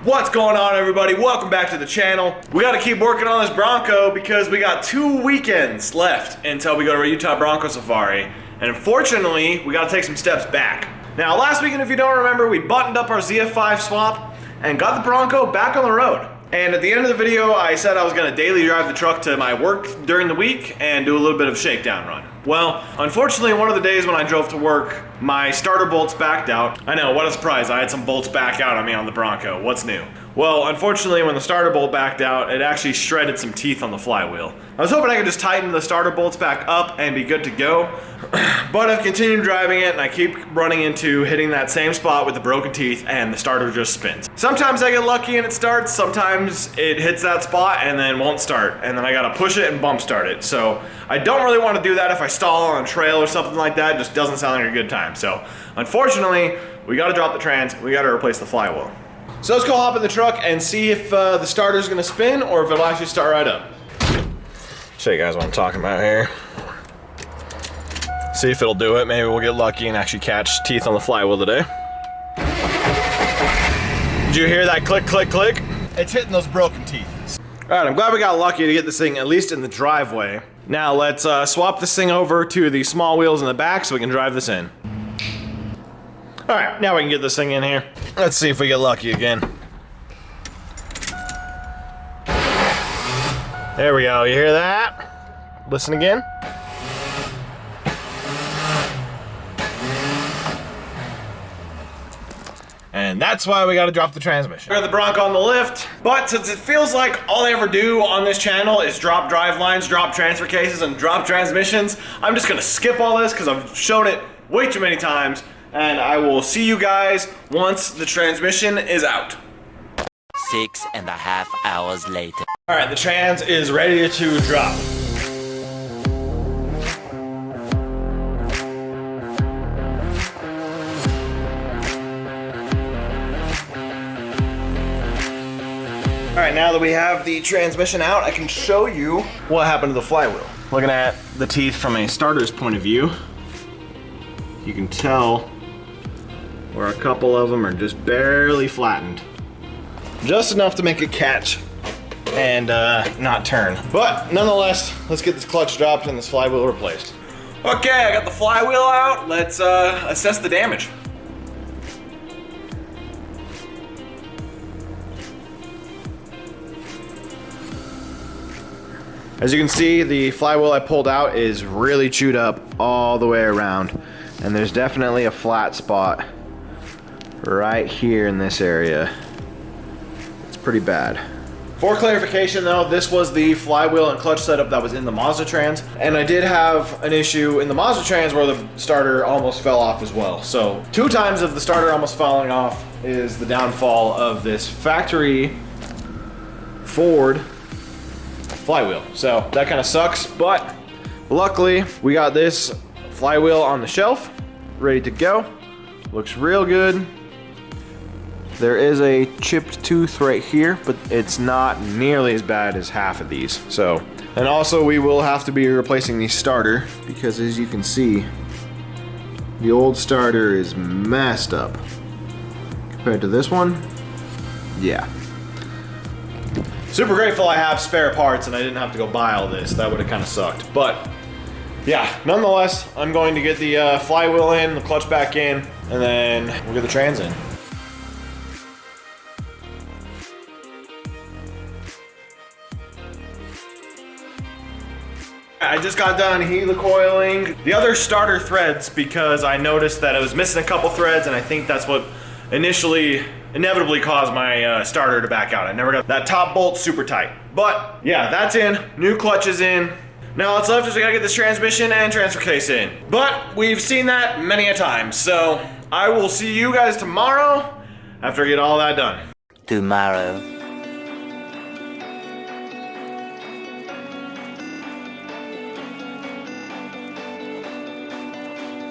What's going on, everybody? Welcome back to the channel. We got to keep working on this Bronco because we got 2 weekends left until we go to our Utah Bronco Safari. And unfortunately, we got to take some steps back. Now, last weekend, if you don't remember, we buttoned up our ZF5 swap and got the Bronco back on the road. And at the end of the video, I said I was going to daily drive the truck to my work during the week and do a little bit of shakedown run. Well, unfortunately, one of the days when I drove to work, my starter bolts backed out. I know, what a surprise. I had some bolts back out on me on the Bronco. What's new? Well, unfortunately, when the starter bolt backed out, it actually shredded some teeth on the flywheel. I was hoping I could just tighten the starter bolts back up and be good to go, but I've continued driving it and I keep running into hitting that same spot with the broken teeth and the starter just spins. Sometimes I get lucky and it starts, sometimes it hits that spot and then won't start, and then I gotta push it and bump start it. So I don't really want to do that if I stall on a trail or something like that. It just doesn't sound like a good time. So unfortunately, we gotta drop the trans, we gotta replace the flywheel. So let's go hop in the truck and see if the starter's gonna spin or if it'll actually start right up. Show you guys what I'm talking about here. See if it'll do it. Maybe we'll get lucky and actually catch teeth on the flywheel today. Did you hear that click, click, click? It's hitting those broken teeth. All right, I'm glad we got lucky to get this thing at least in the driveway. Now let's swap this thing over to the small wheels in the back so we can drive this in. All right, now we can get this thing in here. Let's see if we get lucky again. There we go, you hear that? Listen again. And that's why we gotta drop the transmission. We got the Bronco on the lift, but since it feels like all I ever do on this channel is drop drive lines, drop transfer cases, and drop transmissions, I'm just gonna skip all this because I've shown it way too many times, and I will see you guys once the transmission is out. 6.5 hours later. All right, the trans is ready to drop. All right, now that we have the transmission out, I can show you what happened to the flywheel. Looking at the teeth from a starter's point of view, you can tell where a couple of them are just barely flattened. Just enough to make it catch and not turn. But nonetheless, let's get this clutch dropped and this flywheel replaced. Okay, I got the flywheel out. Let's assess the damage. As you can see, the flywheel I pulled out is really chewed up all the way around. And there's definitely a flat spot right here in this area. It's pretty bad. For clarification though, this was the flywheel and clutch setup that was in the Mazda trans. And I did have an issue in the Mazda trans where the starter almost fell off as well. So 2 times of the starter almost falling off is the downfall of this factory Ford flywheel. So that kind of sucks, but luckily we got this flywheel on the shelf, ready to go. Looks real good. There is a chipped tooth right here, but it's not nearly as bad as half of these. So, and also we will have to be replacing the starter because as you can see, the old starter is messed up. Compared to this one, yeah. Super grateful I have spare parts and I didn't have to go buy all this. That would have kind of sucked. But yeah, nonetheless, I'm going to get the flywheel in, the clutch back in, and then we'll get the trans in. I just got done helicoiling the other starter threads because I noticed that I was missing a couple threads, and I think that's what inevitably caused my starter to back out. I never got that top bolt super tight. But yeah, that's in. New clutch is in. Now what's left is we gotta get this transmission and transfer case in. But we've seen that many a time, so I will see you guys tomorrow after I get all that done. Tomorrow.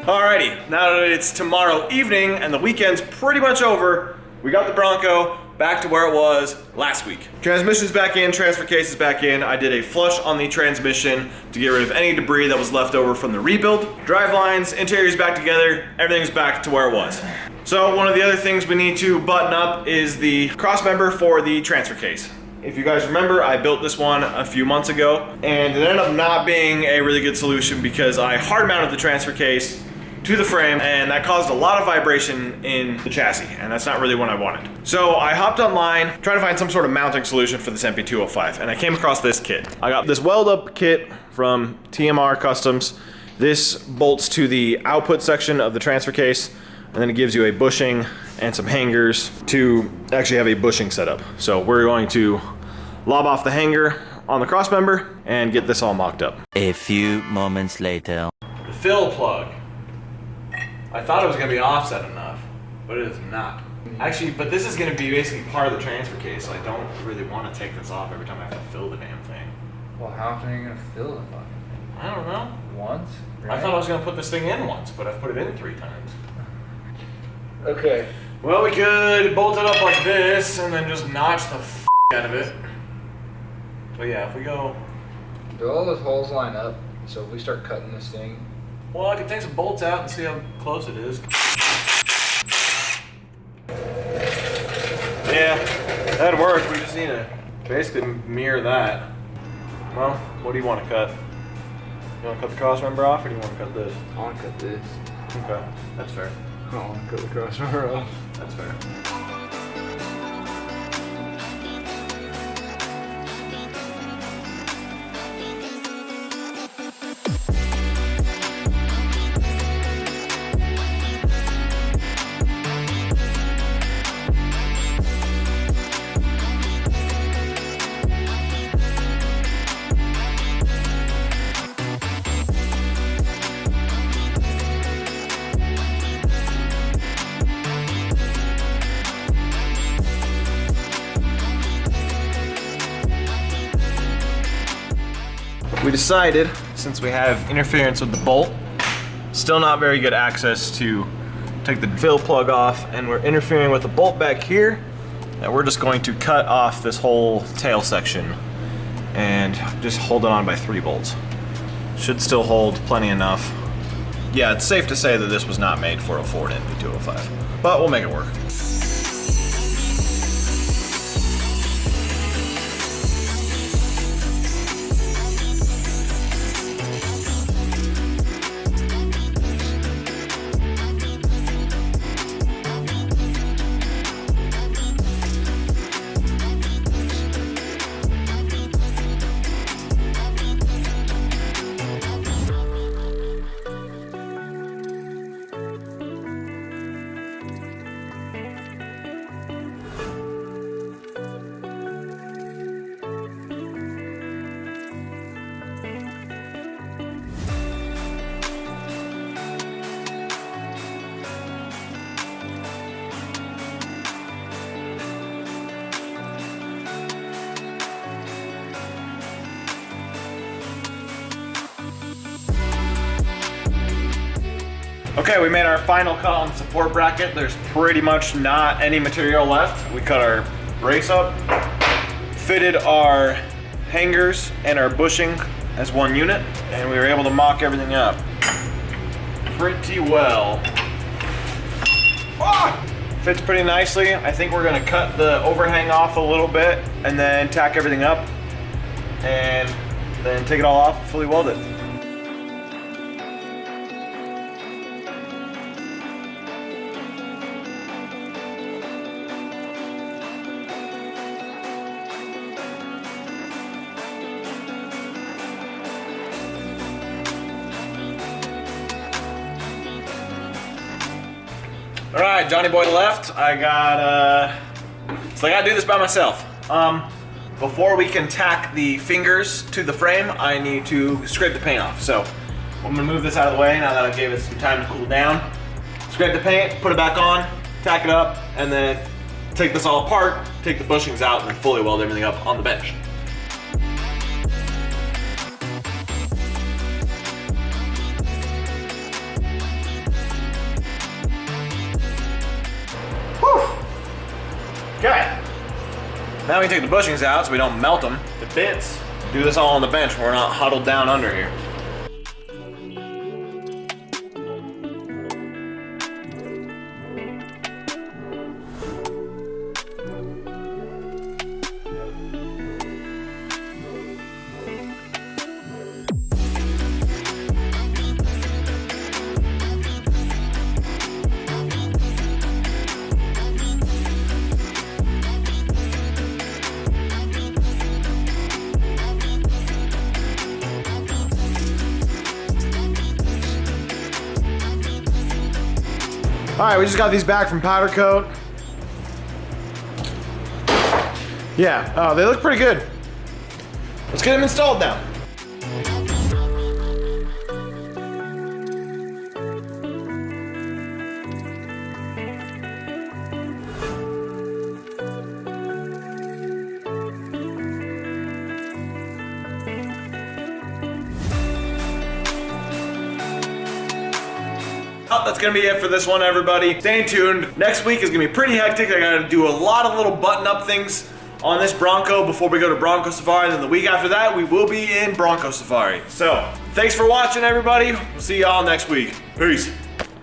Alrighty, now that it's tomorrow evening and the weekend's pretty much over, we got the Bronco back to where it was last week. Transmission's back in, transfer case is back in. I did a flush on the transmission to get rid of any debris that was left over from the rebuild. Drive lines, interior's back together, everything's back to where it was. So one of the other things we need to button up is the cross member for the transfer case. If you guys remember, I built this one a few months ago, and it ended up not being a really good solution because I hard mounted the transfer case to the frame, and that caused a lot of vibration in the chassis, and that's not really what I wanted. So I hopped online trying to find some sort of mounting solution for this MP205, and I came across this kit. I got this weld up kit from TMR Customs. This bolts to the output section of the transfer case, and then it gives you a bushing and some hangers to actually have a bushing setup. So we're going to lob off the hanger on the cross member and get this all mocked up. A few moments later. The fill plug. I thought it was going to be offset enough, but it is not. Actually, but this is going to be basically part of the transfer case, so I don't really want to take this off every time I have to fill the damn thing. Well, how often are you going to fill the fucking thing? I don't know. Once? Right? I thought I was going to put this thing in once, but I've put it in 3 times. Okay. Well, we could bolt it up like this and then just notch the f out of it. But yeah, if we go... Do all those holes line up? So if we start cutting this thing... Well, I can take some bolts out and see how close it is. Yeah, that'd work. We just need to basically mirror that. Well, what do you want to cut? You want to cut the cross member off, or do you want to cut this? I want to cut this. Okay, that's fair. I don't want to cut the crossbar off. That's fair. We decided, since we have interference with the bolt, still not very good access to take the fill plug off, and we're interfering with the bolt back here, that we're just going to cut off this whole tail section and just hold it on by 3 bolts. Should still hold plenty enough. Yeah, it's safe to say that this was not made for a Ford MP205, but we'll make it work. Okay, we made our final cut on the support bracket. There's pretty much not any material left. We cut our brace up, fitted our hangers and our bushing as one unit, and we were able to mock everything up pretty well. Ah! Fits pretty nicely. I think we're gonna cut the overhang off a little bit and then tack everything up and then take it all off, fully weld it. All right, Johnny Boy left. So I gotta do this by myself. Before we can tack the fingers to the frame, I need to scrape the paint off. So I'm gonna move this out of the way now that I gave it some time to cool down. Scrape the paint, put it back on, tack it up, and then take this all apart, take the bushings out, and then fully weld everything up on the bench. Okay, now we can take the bushings out so we don't melt them to bits. Do this all on the bench when we're not huddled down under here. All right, we just got these back from Powder Coat. Yeah, oh, they look pretty good. Let's get them installed now. Oh, that's gonna be it for this one, everybody. Stay tuned. Next week is gonna be pretty hectic. I gotta do a lot of little button-up things on this Bronco before we go to Bronco Safari. And then the week after that, we will be in Bronco Safari. So, thanks for watching, everybody. We'll see y'all next week. Peace.